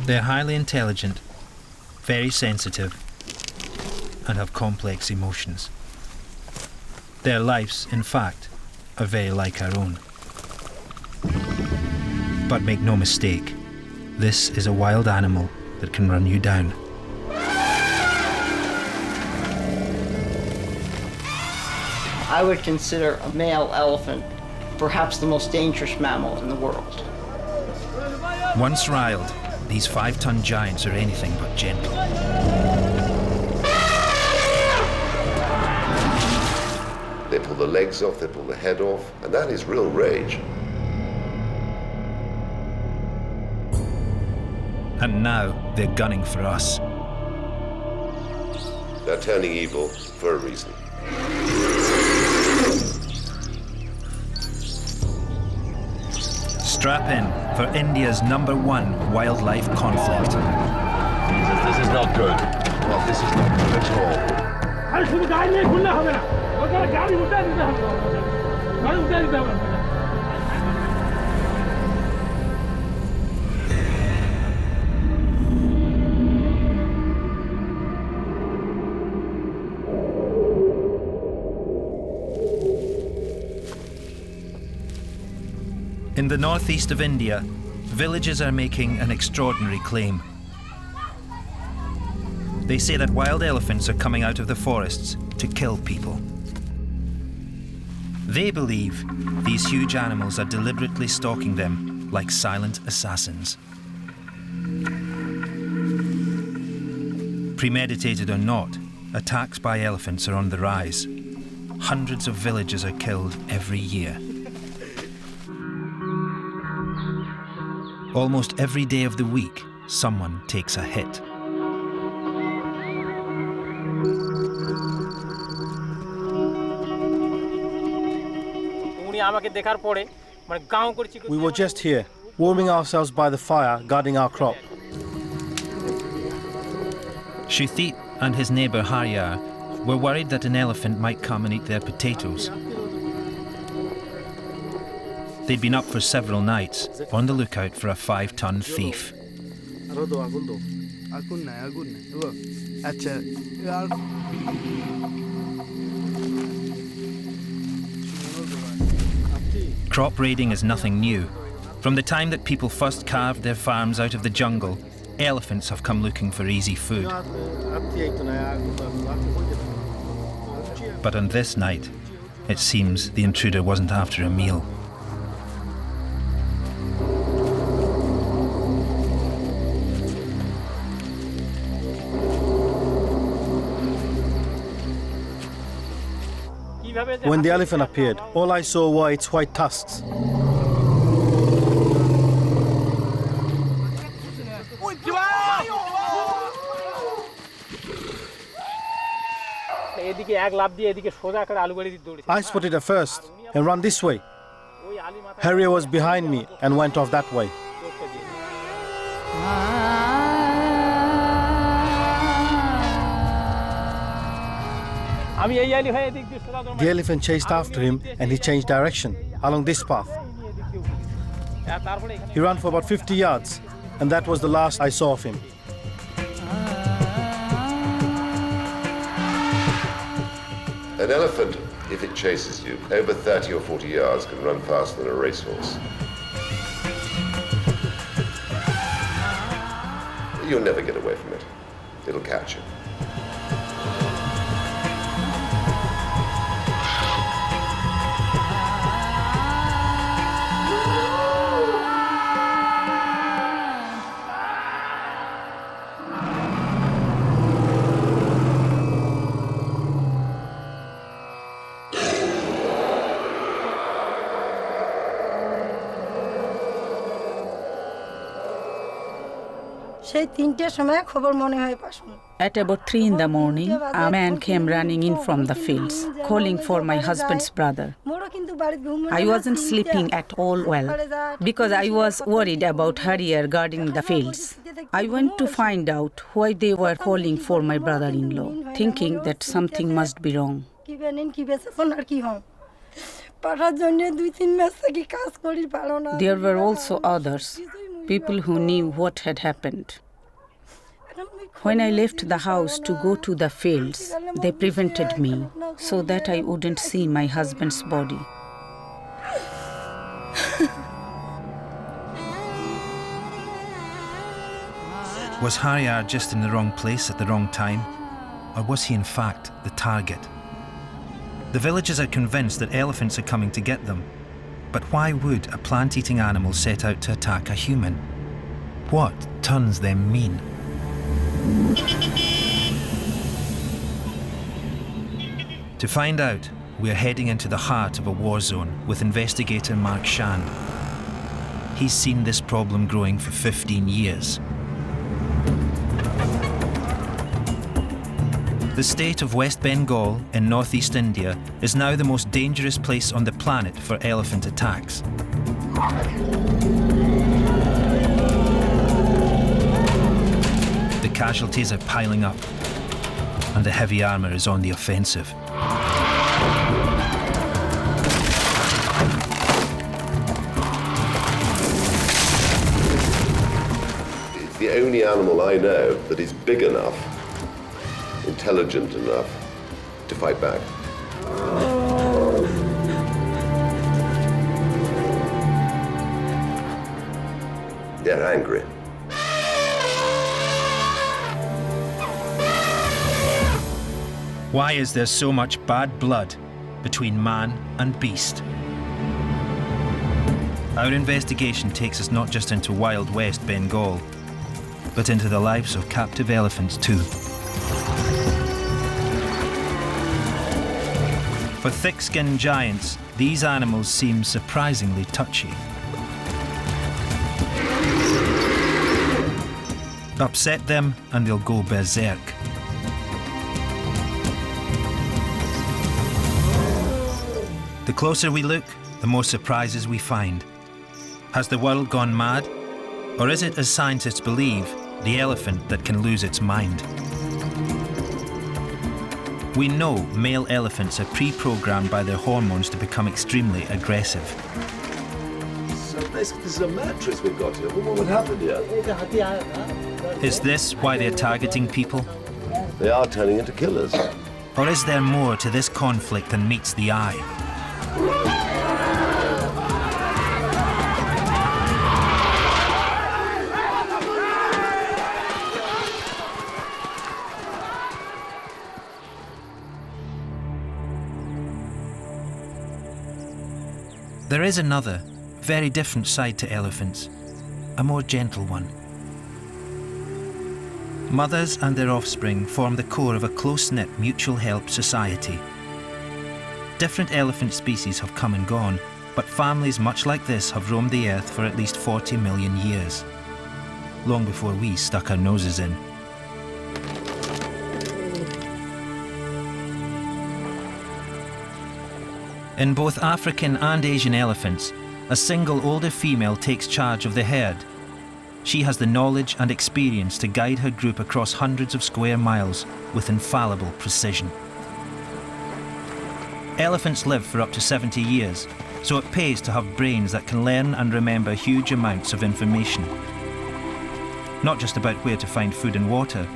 They're highly intelligent, very sensitive, and have complex emotions. Their lives, in fact, are very like our own. But make no mistake, this is a wild animal that can run you down. I would consider a male elephant perhaps the most dangerous mammal in the world. Once riled, these 5-ton giants are anything but gentle. They pull the legs off, they pull the head off, and that is real rage. And now they're gunning for us. They're turning evil for a reason. Strap in for India's #1 wildlife conflict. Jesus, this is not good. Well, this is not good at all. In the northeast of India, villagers are making an extraordinary claim. They say that wild elephants are coming out of the forests to kill people. They believe these huge animals are deliberately stalking them like silent assassins. Premeditated or not, attacks by elephants are on the rise. Hundreds of villagers are killed every year. Almost every day of the week, someone takes a hit. We were just here, warming ourselves by the fire, guarding our crop. Shuthit and his neighbour Haryar were worried that an elephant might come and eat their potatoes. They'd been up for several nights, on the lookout for a 5-ton thief. Crop raiding is nothing new. From the time that people first carved their farms out of the jungle, elephants have come looking for easy food. But on this night, it seems the intruder wasn't after a meal. When the elephant appeared, all I saw were its white tusks. I spotted it first and ran this way. Harrier was behind me and went off that way. The elephant chased after him and he changed direction along this path. He ran for about 50 yards and that was the last I saw of him. An elephant, if it chases you, over 30 or 40 yards can run faster than a racehorse. You'll never get away from it. It'll catch you. At about 3 in the morning, a man came running in from the fields, calling for my husband's brother. I wasn't sleeping at all well, because I was worried about Harrier guarding the fields. I went to find out why they were calling for my brother-in-law, thinking that something must be wrong. There were also others. people who knew what had happened. When I left the house to go to the fields, they prevented me so that I wouldn't see my husband's body. Was Haryar just in the wrong place at the wrong time? Or was he in fact the target? The villagers are convinced that elephants are coming to get them. But why would a plant-eating animal set out to attack a human? What turns them mean? To find out, we are heading into the heart of a war zone with investigator Mark Shan. He's seen this problem growing for 15 years. The state of West Bengal in northeast India is now the most dangerous place on the planet for elephant attacks. The casualties are piling up, and the heavy armour is on the offensive. It's the only animal I know that is big enough, intelligent enough to fight back. They're angry. Why is there so much bad blood between man and beast? Our investigation takes us not just into wild West Bengal, but into the lives of captive elephants too. For thick-skinned giants, these animals seem surprisingly touchy. Upset them and they'll go berserk. The closer we look, the more surprises we find. Has the world gone mad? Or is it, as scientists believe, the elephant that can lose its mind? We know male elephants are pre-programmed by their hormones to become extremely aggressive. So basically, this is a mattress we've got here. What would happen here? Is this why they're targeting people? They are turning into killers. Or is there more to this conflict than meets the eye? There is another, very different side to elephants, a more gentle one. Mothers and their offspring form the core of a close-knit mutual help society. Different elephant species have come and gone, but families much like this have roamed the earth for at least 40 million years, long before we stuck our noses in. In both African and Asian elephants, a single older female takes charge of the herd. She has the knowledge and experience to guide her group across hundreds of square miles with infallible precision. Elephants live for up to 70 years, so it pays to have brains that can learn and remember huge amounts of information. Not just about where to find food and water,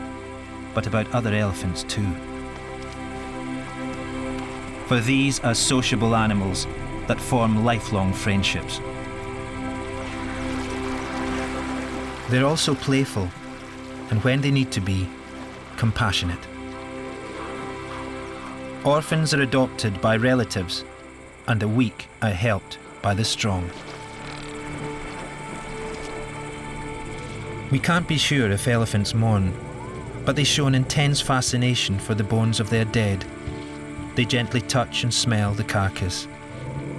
but about other elephants too. For these are sociable animals that form lifelong friendships. They're also playful, and when they need to be, compassionate. Orphans are adopted by relatives, and the weak are helped by the strong. We can't be sure if elephants mourn, but they show an intense fascination for the bones of their dead. They gently touch and smell the carcass,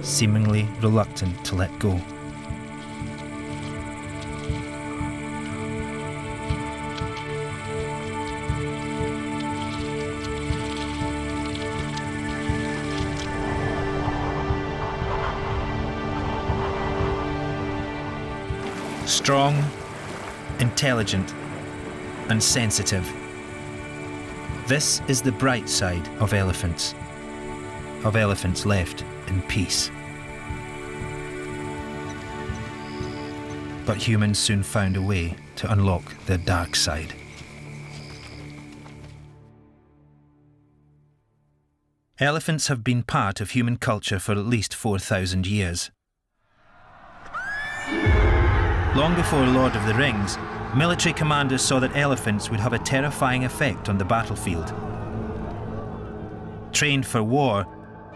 seemingly reluctant to let go. Strong, intelligent, and sensitive. This is the bright side of elephants left in peace. But humans soon found a way to unlock their dark side. Elephants have been part of human culture for at least 4,000 years. Long before Lord of the Rings, military commanders saw that elephants would have a terrifying effect on the battlefield. Trained for war,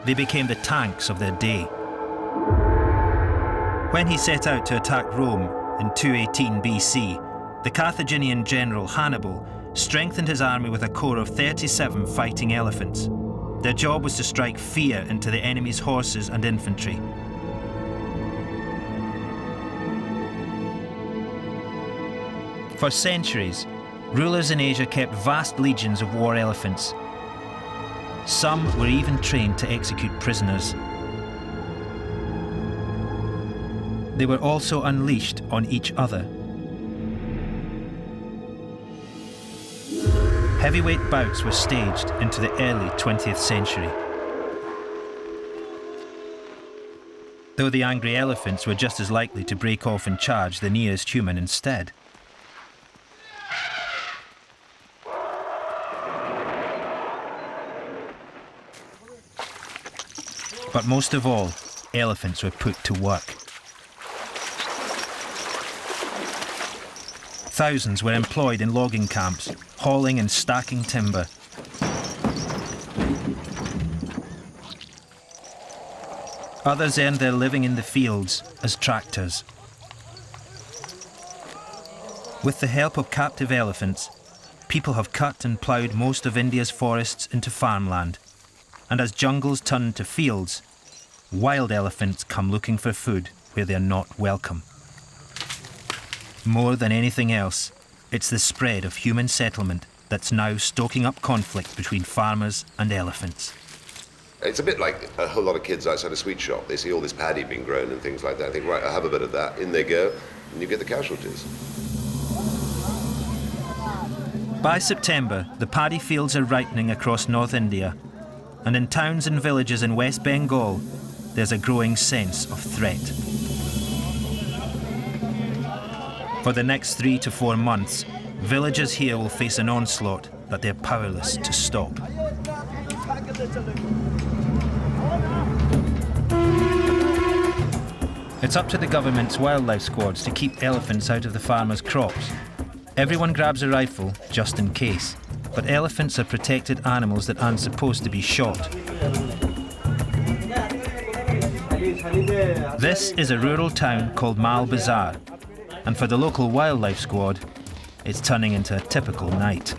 they became the tanks of their day. When he set out to attack Rome in 218 BC, the Carthaginian general Hannibal strengthened his army with a corps of 37 fighting elephants. Their job was to strike fear into the enemy's horses and infantry. For centuries, rulers in Asia kept vast legions of war elephants. Some were even trained to execute prisoners. They were also unleashed on each other. Heavyweight bouts were staged into the early 20th century. Though the angry elephants were just as likely to break off and charge the nearest human instead. But most of all, elephants were put to work. Thousands were employed in logging camps, hauling and stacking timber. Others earned their living in the fields as tractors. With the help of captive elephants, people have cut and ploughed most of India's forests into farmland. And as jungles turn to fields, wild elephants come looking for food where they're not welcome. More than anything else, it's the spread of human settlement that's now stoking up conflict between farmers and elephants. It's a bit like a whole lot of kids outside a sweet shop. They see all this paddy being grown and things like that. They think, right, I'll have a bit of that. In they go, and you get the casualties. By September, the paddy fields are ripening across North India, and in towns and villages in West Bengal, there's a growing sense of threat. For the next 3 to 4 months, villagers here will face an onslaught that they're powerless to stop. It's up to the government's wildlife squads to keep elephants out of the farmers' crops. Everyone grabs a rifle, just in case, but elephants are protected animals that aren't supposed to be shot. This is a rural town called Mal Bazaar, and for the local wildlife squad, it's turning into a typical night.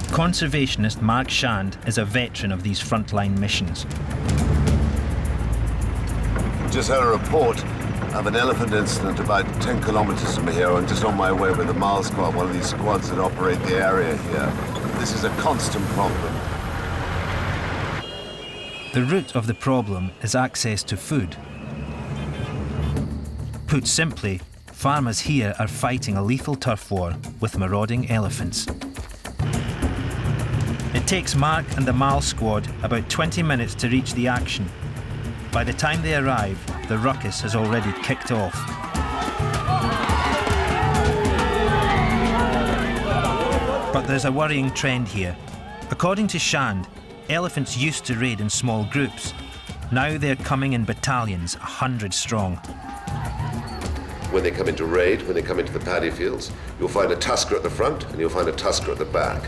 Conservationist Mark Shand is a veteran of these frontline missions. Just had a report of an elephant incident about 10 kilometers from here, and just on my way with the Mal Squad, one of these squads that operate the area here. This is a constant problem. The root of the problem is access to food. Put simply, farmers here are fighting a lethal turf war with marauding elephants. It takes Mark and the Mal squad about 20 minutes to reach the action. By the time they arrive, the ruckus has already kicked off. But there's a worrying trend here. According to Shand, elephants used to raid in small groups. Now they're coming in battalions, 100 strong. When they come into raid, when they come into the paddy fields, you'll find a tusker at the front and you'll find a tusker at the back.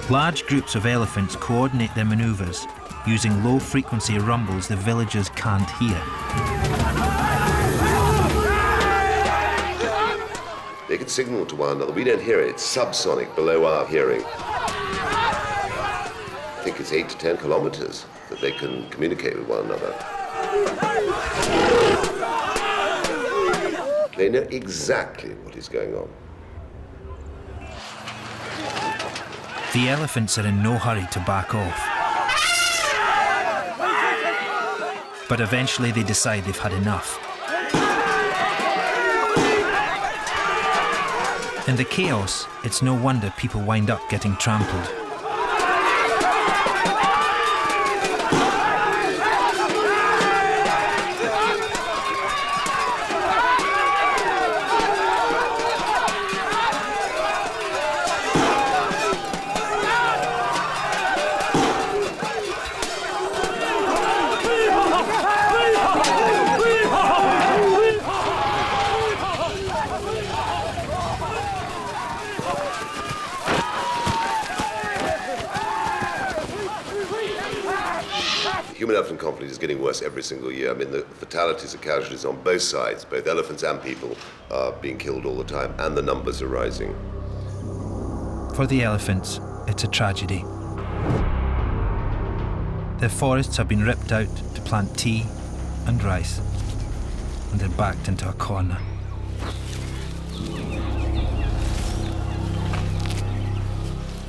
Large groups of elephants coordinate their manoeuvres, using low-frequency rumbles the villagers can't hear. They can signal to one another. We don't hear it. It's subsonic, below our hearing. I think it's 8 to 10 kilometers that they can communicate with one another. They know exactly what is going on. The elephants are in no hurry to back off. But eventually they decide they've had enough. In the chaos, it's no wonder people wind up getting trampled. human-elephant conflict is getting worse every single year. I mean, the fatalities and casualties on both sides, both elephants and people, are being killed all the time, and the numbers are rising. For the elephants, it's a tragedy. Their forests have been ripped out to plant tea and rice, and they're backed into a corner.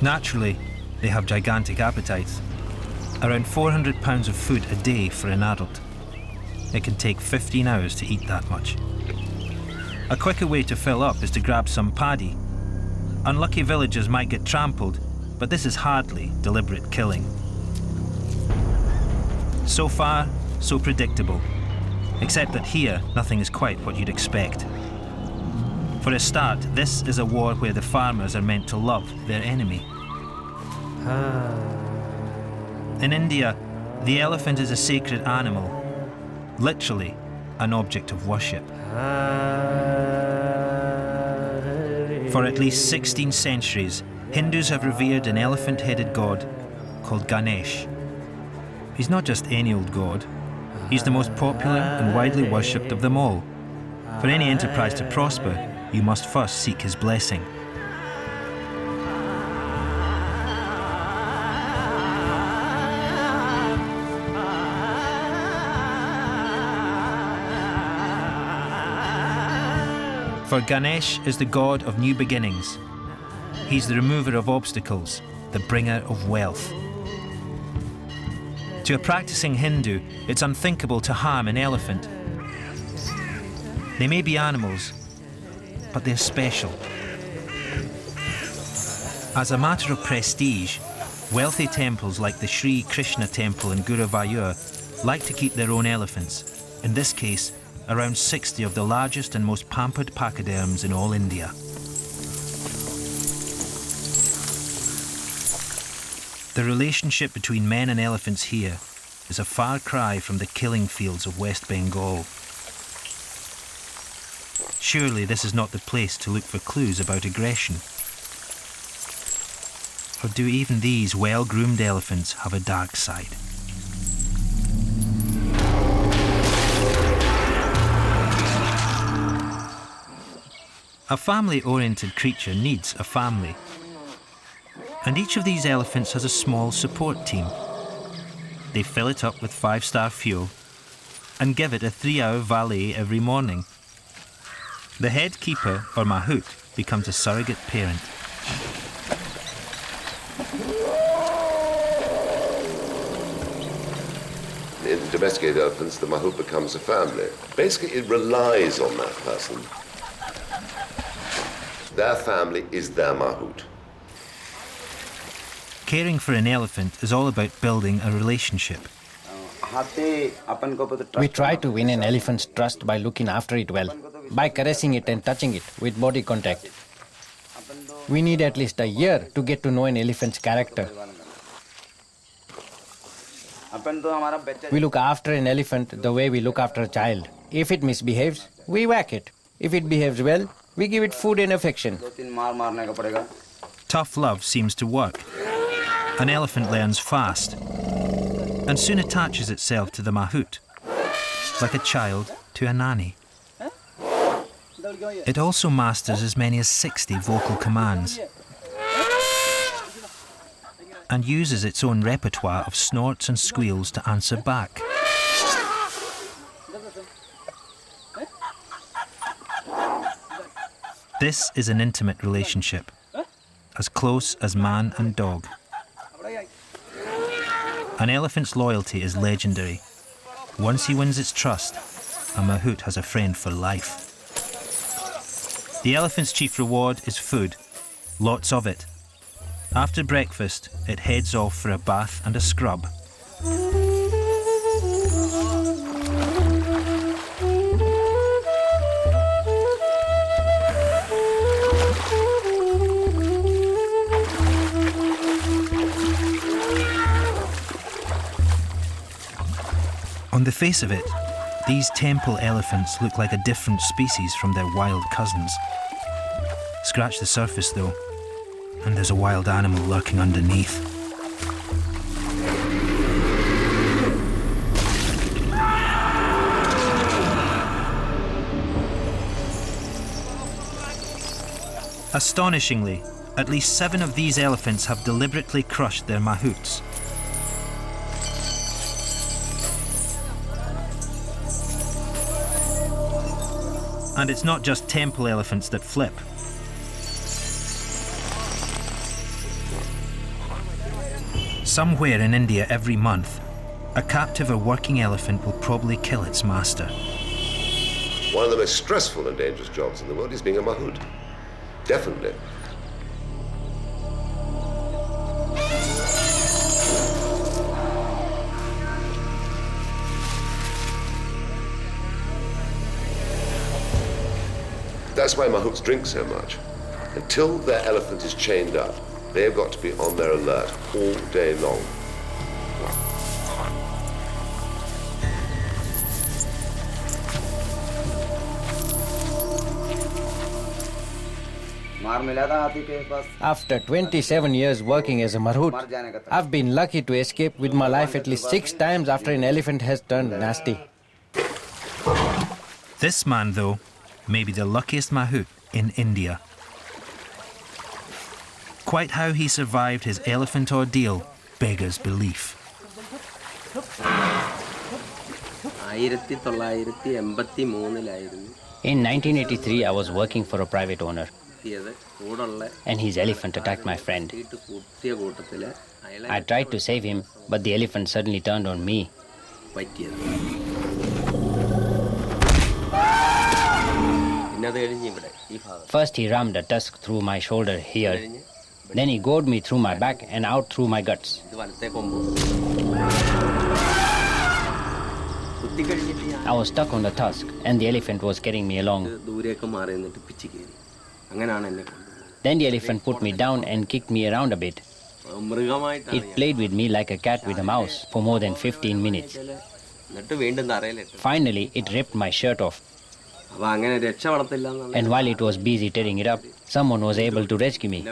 Naturally, they have gigantic appetites. Around 400 pounds of food a day for an adult. It can take 15 hours to eat that much. A quicker way to fill up is to grab some paddy. Unlucky villagers might get trampled, but this is hardly deliberate killing. So far, so predictable. Except that here, nothing is quite what you'd expect. For a start, this is a war where the farmers are meant to love their enemy. In India, the elephant is a sacred animal, literally an object of worship. For at least 16 centuries, Hindus have revered an elephant-headed god called Ganesh. He's not just any old god, he's the most popular and widely worshipped of them all. For any enterprise to prosper, you must first seek his blessing. For Ganesh is the god of new beginnings. He's the remover of obstacles, the bringer of wealth. To a practicing Hindu, it's unthinkable to harm an elephant. They may be animals, but they're special. As a matter of prestige, wealthy temples like the Sri Krishna temple in Guruvayur like to keep their own elephants, in this case, around 60 of the largest and most pampered pachyderms in all India. The relationship between men and elephants here is a far cry from the killing fields of West Bengal. Surely this is not the place to look for clues about aggression. Or do even these well-groomed elephants have a dark side? A family-oriented creature needs a family. And each of these elephants has a small support team. They fill it up with 5-star fuel and give it a 3-hour valet every morning. The head keeper, or mahout, becomes a surrogate parent. In domesticated elephants, the mahout becomes a family. Basically, it relies on that person. Their family is their mahout. Caring for an elephant is all about building a relationship. We try to win an elephant's trust by looking after it well, by caressing it and touching it with body contact. We need at least a year to get to know an elephant's character. We look after an elephant the way we look after a child. If it misbehaves, we whack it. If it behaves well, we give it food and affection. Tough love seems to work. An elephant learns fast and soon attaches itself to the mahout, like a child to a nanny. It also masters as many as 60 vocal commands and uses its own repertoire of snorts and squeals to answer back. This is an intimate relationship, as close as man and dog. An elephant's loyalty is legendary. Once he wins its trust, a mahout has a friend for life. The elephant's chief reward is food, lots of it. After breakfast, it heads off for a bath and a scrub. On the face of it, these temple elephants look like a different species from their wild cousins. Scratch the surface though, and there's a wild animal lurking underneath. Astonishingly, at least 7 of these elephants have deliberately crushed their mahouts. And it's not just temple elephants that flip. Somewhere in India every month, a captive or working elephant will probably kill its master. One of the most stressful and dangerous jobs in the world is being a mahout. Definitely. That's why mahouts drink so much. Until their elephant is chained up, they've got to be on their alert all day long. After 27 years working as a marhoot, I've been lucky to escape with my life at least 6 times after an elephant has turned nasty. This man, though, may be the luckiest mahout in India. Quite how he survived his elephant ordeal beggars belief. In 1983, I was working for a private owner, and his elephant attacked my friend. I tried to save him, but the elephant suddenly turned on me. First he rammed a tusk through my shoulder here. Then he gored me through my back and out through my guts. I was stuck on the tusk and the elephant was carrying me along. Then the elephant put me down and kicked me around a bit. It played with me like a cat with a mouse for more than 15 minutes. Finally, it ripped my shirt off. And while it was busy tearing it up, someone was able to rescue me.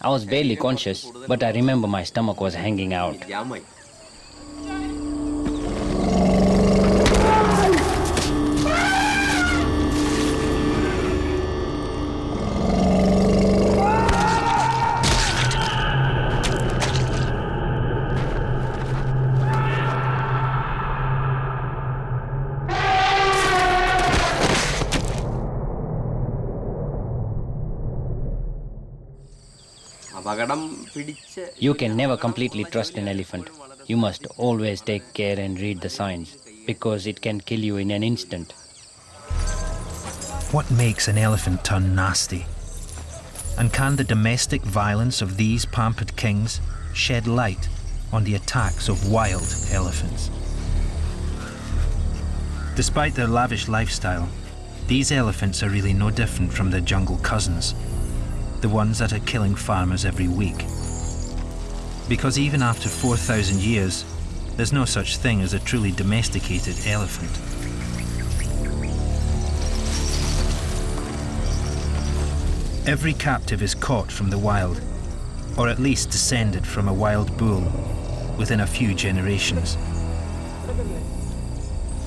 I was barely conscious, but I remember my stomach was hanging out. You can never completely trust an elephant. You must always take care and read the signs, because it can kill you in an instant. What makes an elephant turn nasty? And can the domestic violence of these pampered kings shed light on the attacks of wild elephants? Despite their lavish lifestyle, these elephants are really no different from their jungle cousins, the ones that are killing farmers every week. Because even after 4,000 years, there's no such thing as a truly domesticated elephant. Every captive is caught from the wild, or at least descended from a wild bull within a few generations.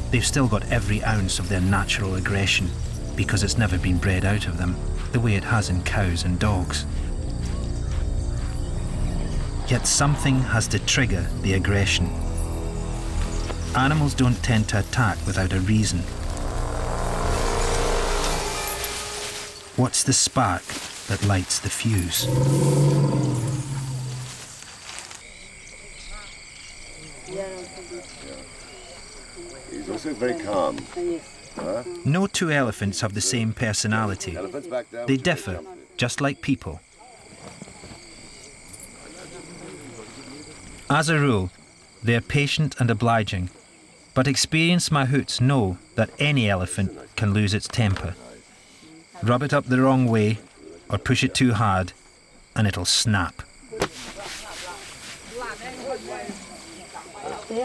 They've still got every ounce of their natural aggression because it's never been bred out of them, the way it has in cows and dogs. Yet something has to trigger the aggression. Animals don't tend to attack without a reason. What's the spark that lights the fuse? He's also very calm. No 2 elephants have the same personality. They differ, just like people. As a rule, they're patient and obliging, but experienced mahouts know that any elephant can lose its temper. Rub it up the wrong way, or push it too hard, and it'll snap.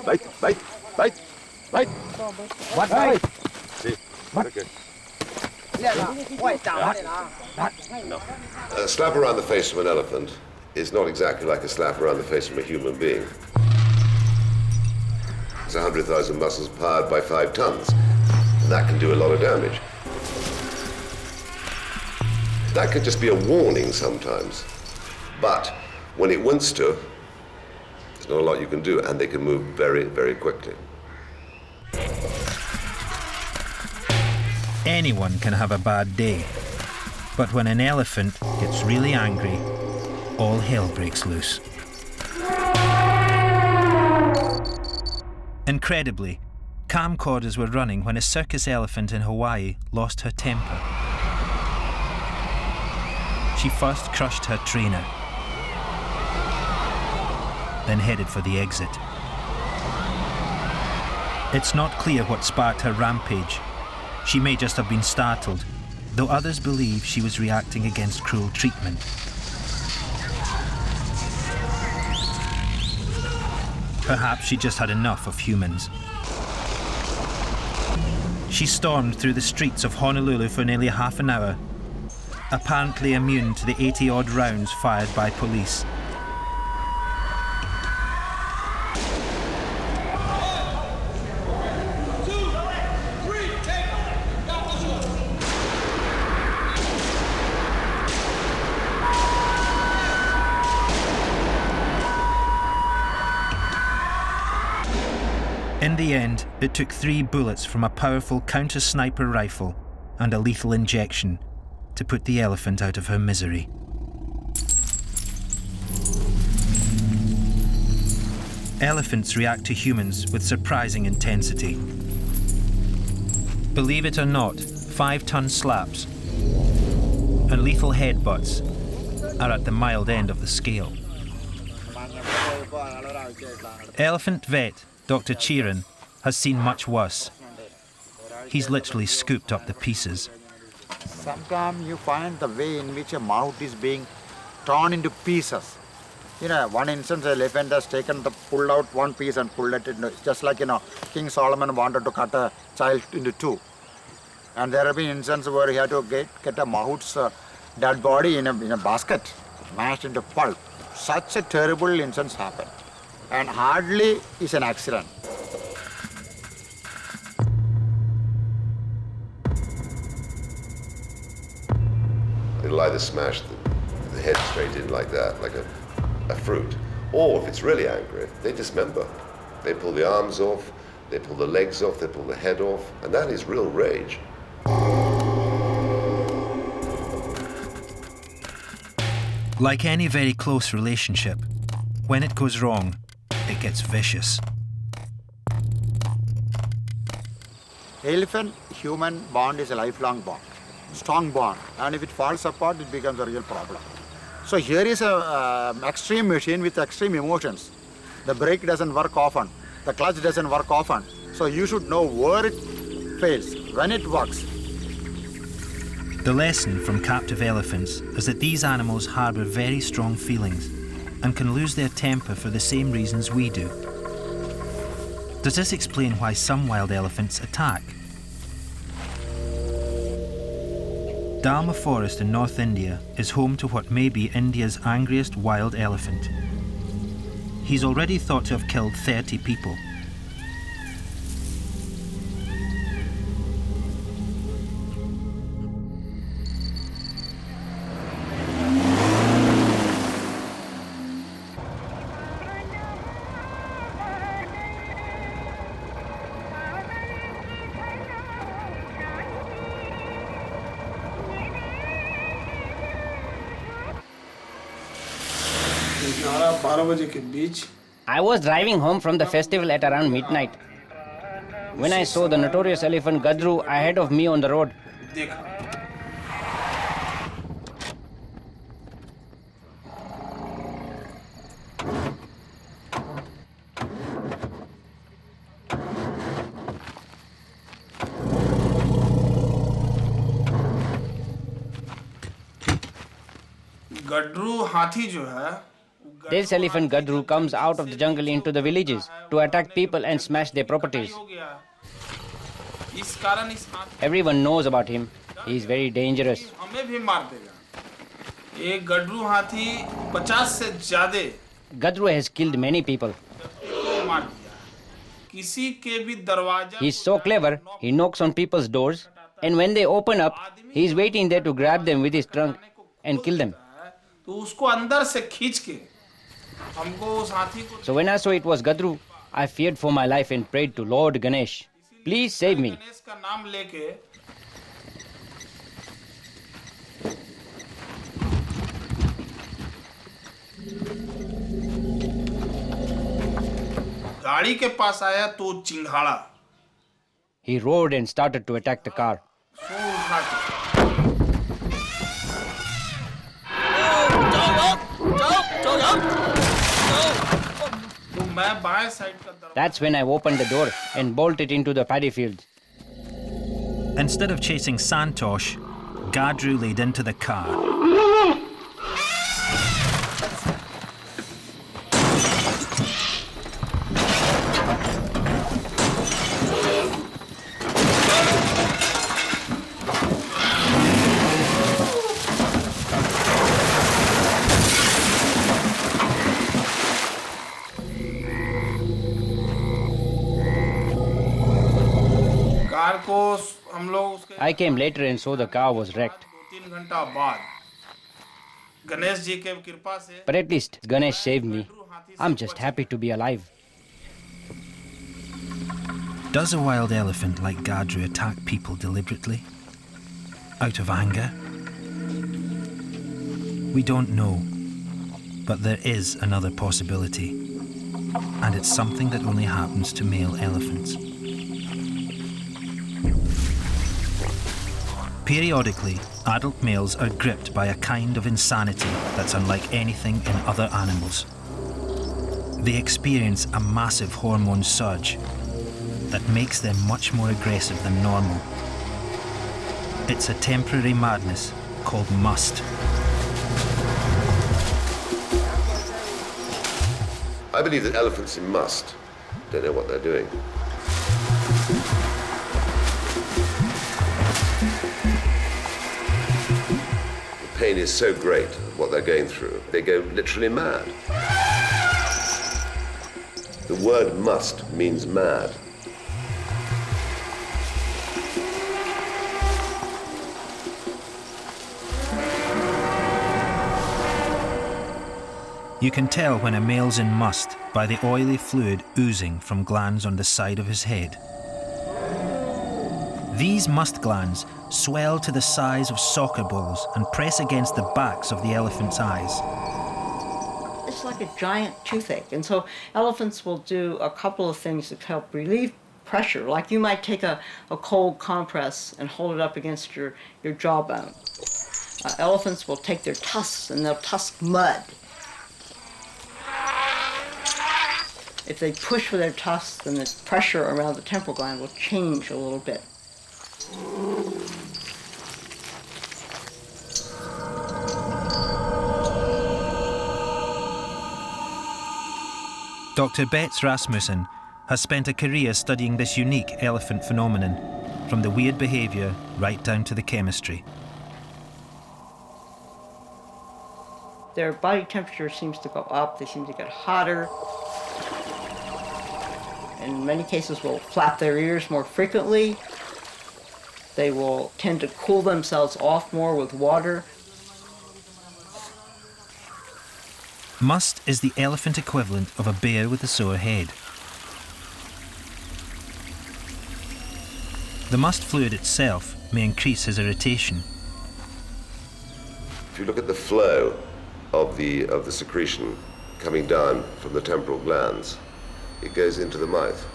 Bite. What bite? Okay. A slap around the face from an elephant is not exactly like a slap around the face from a human being. It's 100,000 muscles powered by 5 tons, and that can do a lot of damage. That could just be a warning sometimes. But when it wants to, there's not a lot you can do, and they can move very, very quickly. Anyone can have a bad day, but when an elephant gets really angry, all hell breaks loose. Incredibly, camcorders were running when a circus elephant in Hawaii lost her temper. She first crushed her trainer, then headed for the exit. It's not clear what sparked her rampage. She may just have been startled, though others believe she was reacting against cruel treatment. Perhaps she just had enough of humans. She stormed through the streets of Honolulu for nearly half an hour, apparently immune to the 80-odd rounds fired by police. In the end, it took 3 bullets from a powerful counter-sniper rifle and a lethal injection to put the elephant out of her misery. Elephants react to humans with surprising intensity. Believe it or not, 5-ton slaps and lethal headbutts are at the mild end of the scale. Elephant vet Dr. Chiran has seen much worse. He's literally scooped up the pieces. Sometimes you find the way in which a mouth is being torn into pieces. You know, one instance, the elephant has pulled out one piece and pulled it into, just like, King Solomon wanted to cut a child into 2. And there have been instances where he had to get a mahout's dead body in a basket, mashed into pulp. Such a terrible instance happened. And hardly is an accident. It'll either smash the head straight in like that, like a fruit, or if it's really angry, they dismember. They pull the arms off, they pull the legs off, they pull the head off, and that is real rage. Like any very close relationship, when it goes wrong, it gets vicious. Elephant-human bond is a lifelong bond, strong bond, and if it falls apart, it becomes a real problem. So here is an extreme machine with extreme emotions. The brake doesn't work often, the clutch doesn't work often, so you should know where it fails, when it works. The lesson from captive elephants is that these animals harbour very strong feelings and can lose their temper for the same reasons we do. Does this explain why some wild elephants attack? Dalma Forest in North India is home to what may be India's angriest wild elephant. He's already thought to have killed 30 people. I was driving home from the festival at around midnight when I saw the notorious elephant Gadru ahead of me on the road. This elephant Gadru comes out of the jungle into the villages to attack people and smash their properties. Everyone knows about him. He is very dangerous. Gadru has killed many people. He is so clever, he knocks on people's doors And when they open up, he's waiting there to grab them with his trunk and kill them. So when I saw it was Gadru, I feared for my life and prayed to Lord Ganesh, please save me. He roared and started to attack the car. That's when I opened the door and bolted into the paddy field. Instead of chasing Santosh, Gadru laid into the car. I came later and saw the car was wrecked. But at least Ganesh saved me. I'm just happy to be alive. Does a wild elephant like Gadru attack people deliberately? Out of anger? We don't know, but there is another possibility, and it's something that only happens to male elephants. Periodically, adult males are gripped by a kind of insanity that's unlike anything in other animals. They experience a massive hormone surge that makes them much more aggressive than normal. It's a temporary madness called must. I believe that elephants in must don't know what they're doing. The pain is so great, what they're going through, they go literally mad. The word must means mad. You can tell when a male's in must by the oily fluid oozing from glands on the side of his head. These must glands swell to the size of soccer balls and press against the backs of the elephant's eyes. It's like a giant toothache, and so elephants will do a couple of things to help relieve pressure. Like you might take a cold compress and hold it up against your jawbone. Elephants will take their tusks and they'll tusk mud. If they push with their tusks, then the pressure around the temporal gland will change a little bit. Dr. Betts Rasmussen has spent a career studying this unique elephant phenomenon, from the weird behaviour right down to the chemistry. Their body temperature seems to go up, they seem to get hotter. In many cases will flap their ears more frequently. They will tend to cool themselves off more with water. Must is the elephant equivalent of a bear with a sore head. The must fluid itself may increase his irritation. If you look at the flow of the secretion coming down from the temporal glands, it goes into the mouth.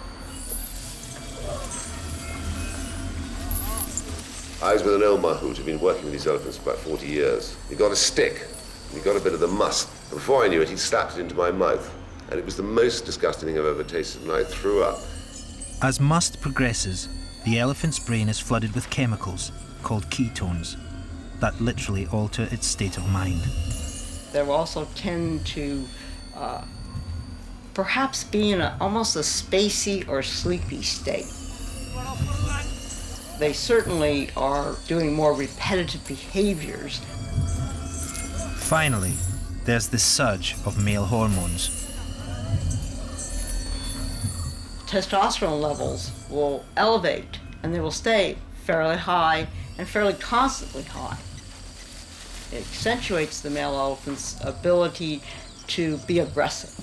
I was with an old mahout who'd been working with these elephants for about 40 years. He got a stick, and he got a bit of the must. And before I knew it, he slapped it into my mouth. And it was the most disgusting thing I've ever tasted, and I threw up. As must progresses, the elephant's brain is flooded with chemicals called ketones that literally alter its state of mind. They will also tend to perhaps be in almost a spacey or sleepy state. They certainly are doing more repetitive behaviors. Finally, there's the surge of male hormones. Testosterone levels will elevate, and they will stay fairly high and fairly constantly high. It accentuates the male elephant's ability to be aggressive.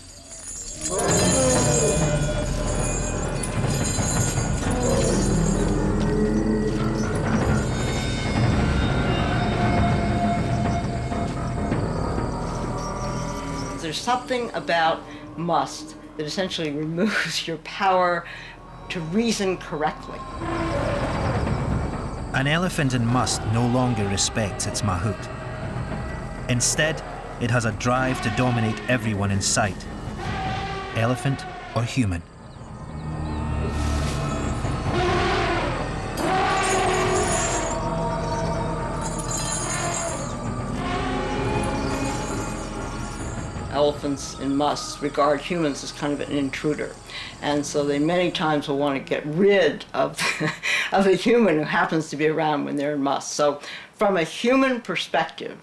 There's something about must that essentially removes your power to reason correctly. An elephant in must no longer respects its mahout. Instead, it has a drive to dominate everyone in sight, elephant or human. Elephants in musts regard humans as kind of an intruder. And so they many times will want to get rid of, of a human who happens to be around when they're in musts. So from a human perspective,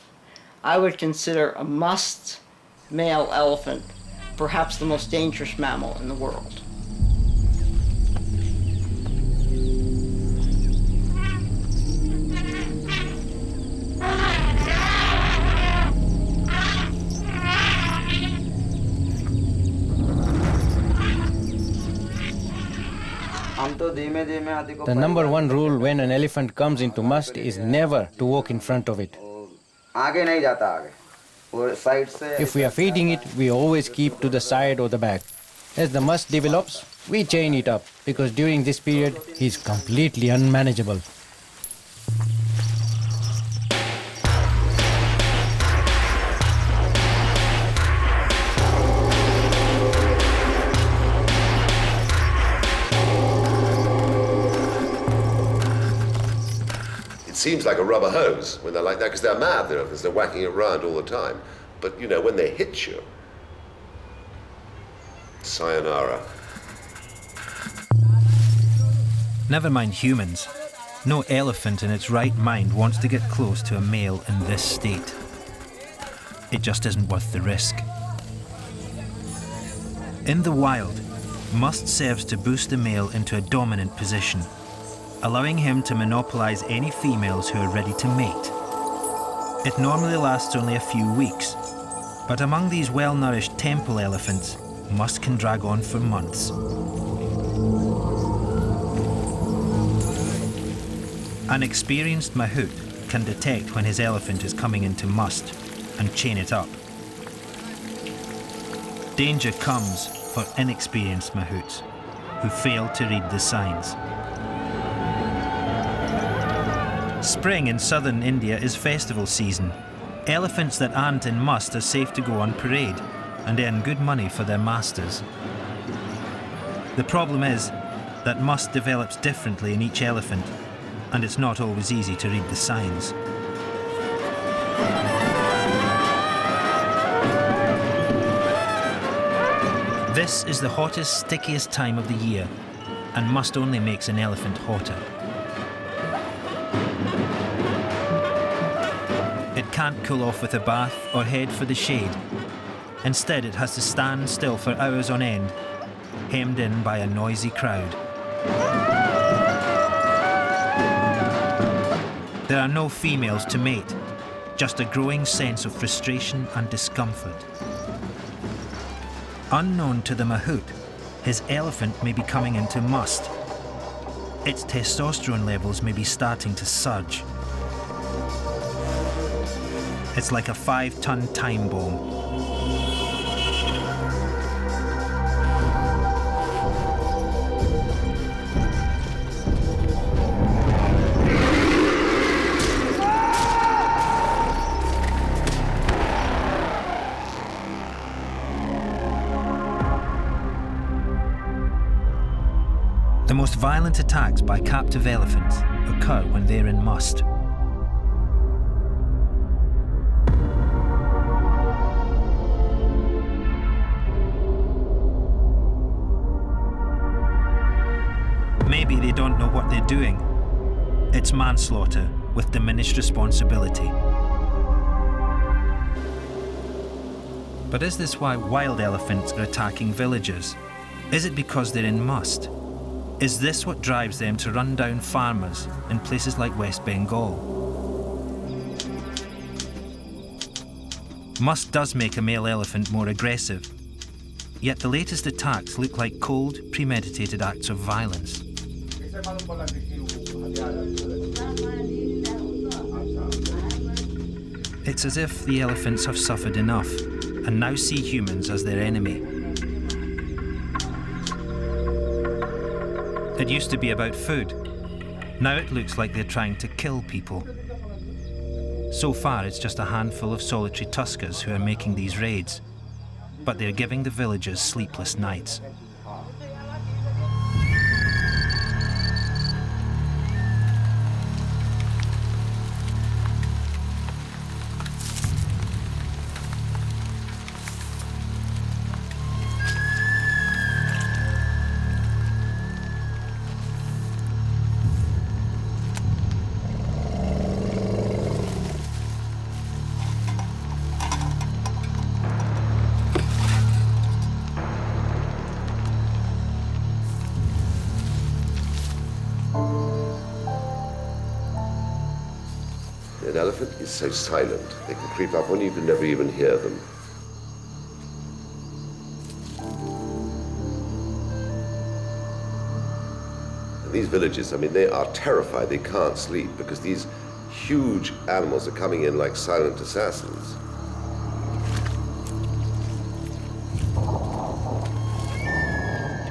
I would consider a must male elephant perhaps the most dangerous mammal in the world. The number one rule when an elephant comes into must is never to walk in front of it. If we are feeding it, we always keep to the side or the back. As the must develops, we chain it up, because during this period, he is completely unmanageable. It seems like a rubber hose when they're like that, because they're mad, because they're whacking it around all the time. But, you know, when they hit you, sayonara. Never mind humans. No elephant in its right mind wants to get close to a male in this state. It just isn't worth the risk. In the wild, must serves to boost the male into a dominant position, allowing him to monopolize any females who are ready to mate. It normally lasts only a few weeks, but among these well-nourished temple elephants, must can drag on for months. An experienced mahout can detect when his elephant is coming into must and chain it up. Danger comes for inexperienced mahouts who fail to read the signs. Spring in southern India is festival season. Elephants that aren't in must are safe to go on parade and earn good money for their masters. The problem is that must develops differently in each elephant, and it's not always easy to read the signs. This is the hottest, stickiest time of the year, and must only makes an elephant hotter. It can't cool off with a bath or head for the shade. Instead, it has to stand still for hours on end, hemmed in by a noisy crowd. There are no females to mate, just a growing sense of frustration and discomfort. Unknown to the mahout, his elephant may be coming into must. Its testosterone levels may be starting to surge. It's like a 5-ton time bomb. The most violent attacks by captive elephants occur when they're in must. Maybe they don't know what they're doing. It's manslaughter with diminished responsibility. But is this why wild elephants are attacking villagers? Is it because they're in must? Is this what drives them to run down farmers in places like West Bengal? Musk does make a male elephant more aggressive, yet the latest attacks look like cold, premeditated acts of violence. It's as if the elephants have suffered enough and now see humans as their enemy. It used to be about food. Now it looks like they're trying to kill people. So far, it's just a handful of solitary tuskers who are making these raids, but they're giving the villagers sleepless nights. An elephant is so silent, they can creep up on you, you can never even hear them. And these villages, I mean, they are terrified, they can't sleep because these huge animals are coming in like silent assassins.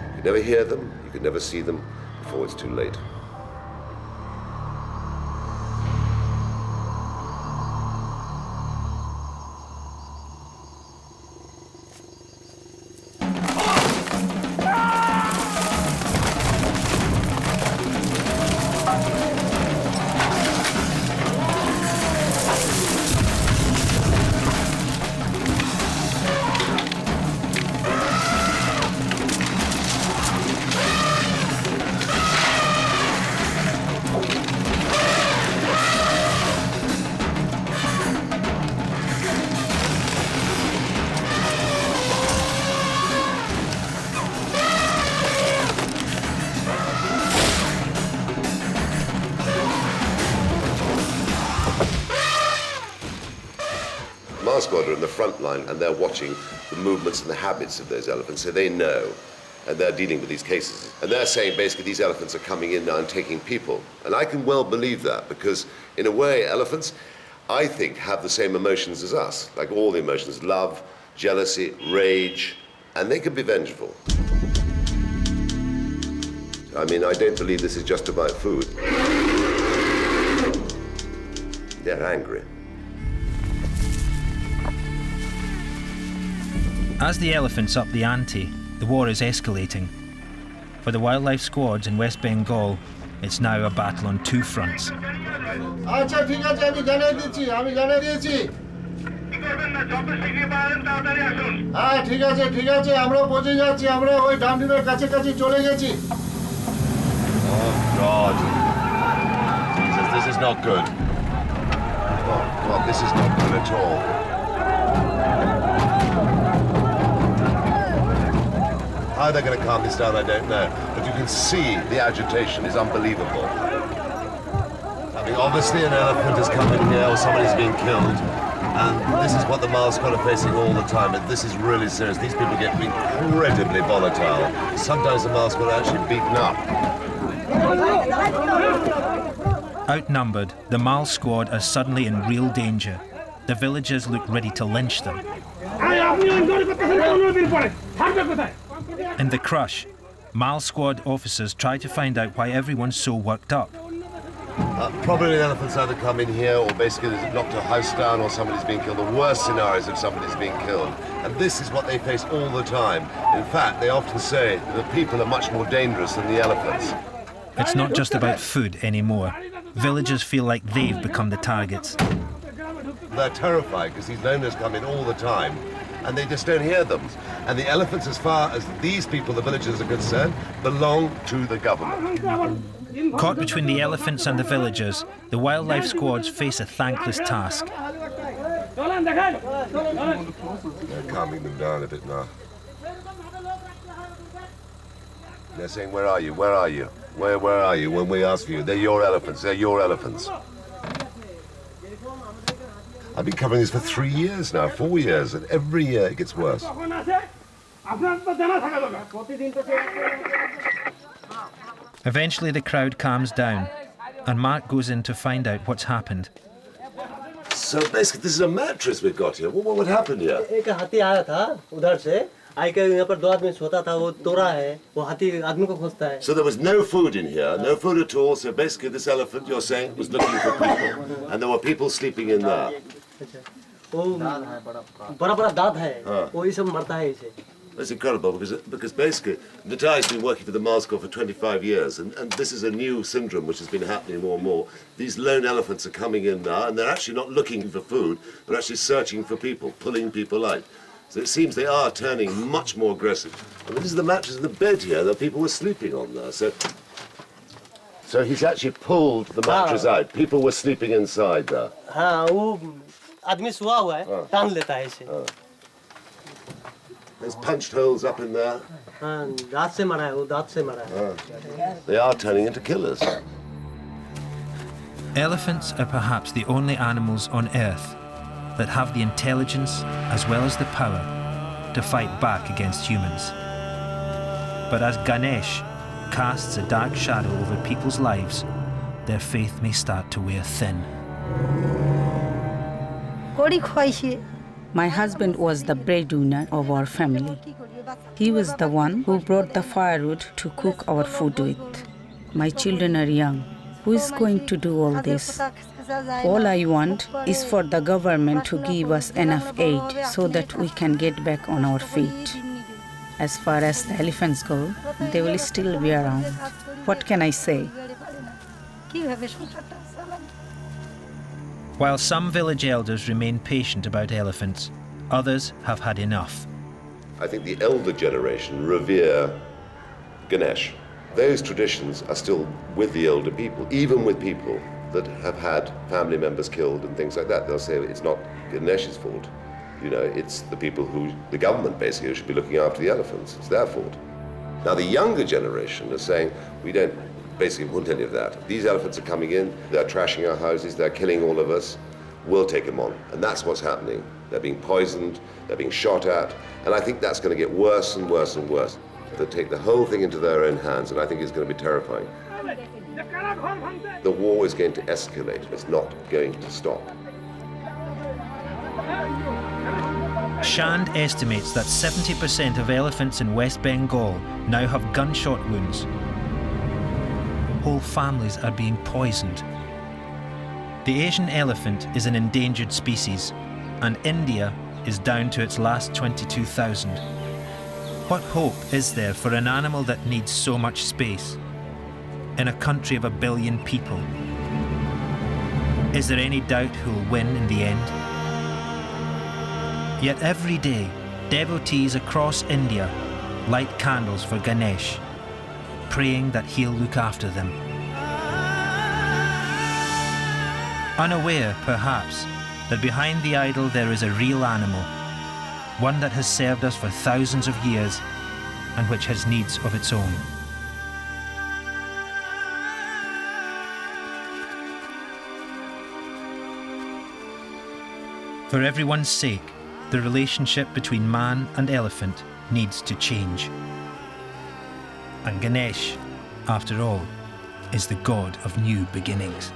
You can never hear them, you can never see them before it's too late. Squad are in the front line and they're watching the movements and the habits of those elephants, so they know, and they're dealing with these cases. And they're saying basically these elephants are coming in now and taking people. And I can well believe that because in a way elephants, I think, have the same emotions as us, like all the emotions, love, jealousy, rage, and they can be vengeful. I mean, I don't believe this is just about food. They're angry. As the elephants up the ante, the war is escalating. For the wildlife squads in West Bengal, it's now a battle on two fronts. Oh God. Jesus, this is not good. Oh God, this is not good at all. How they're going to calm this down, I don't know. But you can see the agitation is unbelievable. I mean, obviously an elephant has come in here or somebody's being killed. And this is what the Mile Squad are facing all the time. And this is really serious. These people get incredibly volatile. Sometimes the Mile Squad are actually beaten up. Outnumbered, the Mal squad are suddenly in real danger. The villagers look ready to lynch them. In the crush, Mal squad officers try to find out why everyone's so worked up. Probably the elephants either come in here or basically there's knocked a house down or somebody's being killed. The worst scenarios if somebody's being killed. And this is what they face all the time. In fact, they often say that the people are much more dangerous than the elephants. It's not just about food anymore. Villagers feel like they've become the targets. They're terrified because these loners come in all the time and they just don't hear them. And the elephants, as far as these people, the villagers, are concerned, belong to the government. Caught between the elephants and the villagers, the wildlife squads face a thankless task. They're calming them down a bit now. They're saying, where are you? Where are you? Where are you? When we ask for you, they're your elephants. They're your elephants. I've been covering this for 3 years now, 4 years, and every year it gets worse. Eventually the crowd calms down and Mark goes in to find out what's happened. So basically this is a mattress we've got here. What happened here? एक हाथी आया था उधर से आई के यहाँ पर 2 आदमी सोता था वो तोड़ा है वो हाथी आदमी को खोजता है. So there was no food in here, no food at all. So basically this elephant, you're saying, was looking for people. And there were people sleeping in there. वो बड़ा दांत है वो ये सब मरता है इसे. That's incredible because basically Natali's been working for the Mars Corps for 25 years and this is a new syndrome which has been happening more and more. These lone elephants are coming in now and they're actually not looking for food, they're actually searching for people, pulling people out. So it seems they are turning much more aggressive. I mean, this is the mattress and the bed here that people were sleeping on there. So he's actually pulled the mattress out. People were sleeping inside there. हाँ वो आदमी सोया हुआ है टांग लेता है इसे. There's punched holes up in there. हाँ दांत से मरा है वो दांत से मरा है. They are turning into killers. Elephants are perhaps the only animals on Earth that have the intelligence as well as the power to fight back against humans. But as Ganesh casts a dark shadow over people's lives, their faith may start to wear thin. My husband was the breadwinner of our family. He was the one who brought the firewood to cook our food with. My children are young. Who is going to do all this? All I want is for the government to give us enough aid so that we can get back on our feet. As far as the elephants go, they will still be around. What can I say? While some village elders remain patient about elephants, others have had enough. I think the elder generation revere Ganesh. Those traditions are still with the elder people, even with people that have had family members killed and things like that. They'll say it's not Ganesh's fault. You know, it's the people who, the government basically, who should be looking after the elephants. It's their fault. Now the younger generation are saying, we don't basically want any of that. These elephants are coming in, they're trashing our houses, they're killing all of us. We'll take them on. And that's what's happening. They're being poisoned, they're being shot at, and I think that's going to get worse and worse and worse. They'll take the whole thing into their own hands, and I think it's going to be terrifying. The war is going to escalate. It's not going to stop. Shand estimates that 70% of elephants in West Bengal now have gunshot wounds. Whole families are being poisoned. The Asian elephant is an endangered species, and India is down to its last 22,000. What hope is there for an animal that needs so much space in a country of 1 billion people? Is there any doubt who'll win in the end? Yet every day, devotees across India light candles for Ganesh, praying that he'll look after them. Unaware, perhaps, that behind the idol there is a real animal, one that has served us for thousands of years and which has needs of its own. For everyone's sake, the relationship between man and elephant needs to change. And Ganesh, after all, is the god of new beginnings.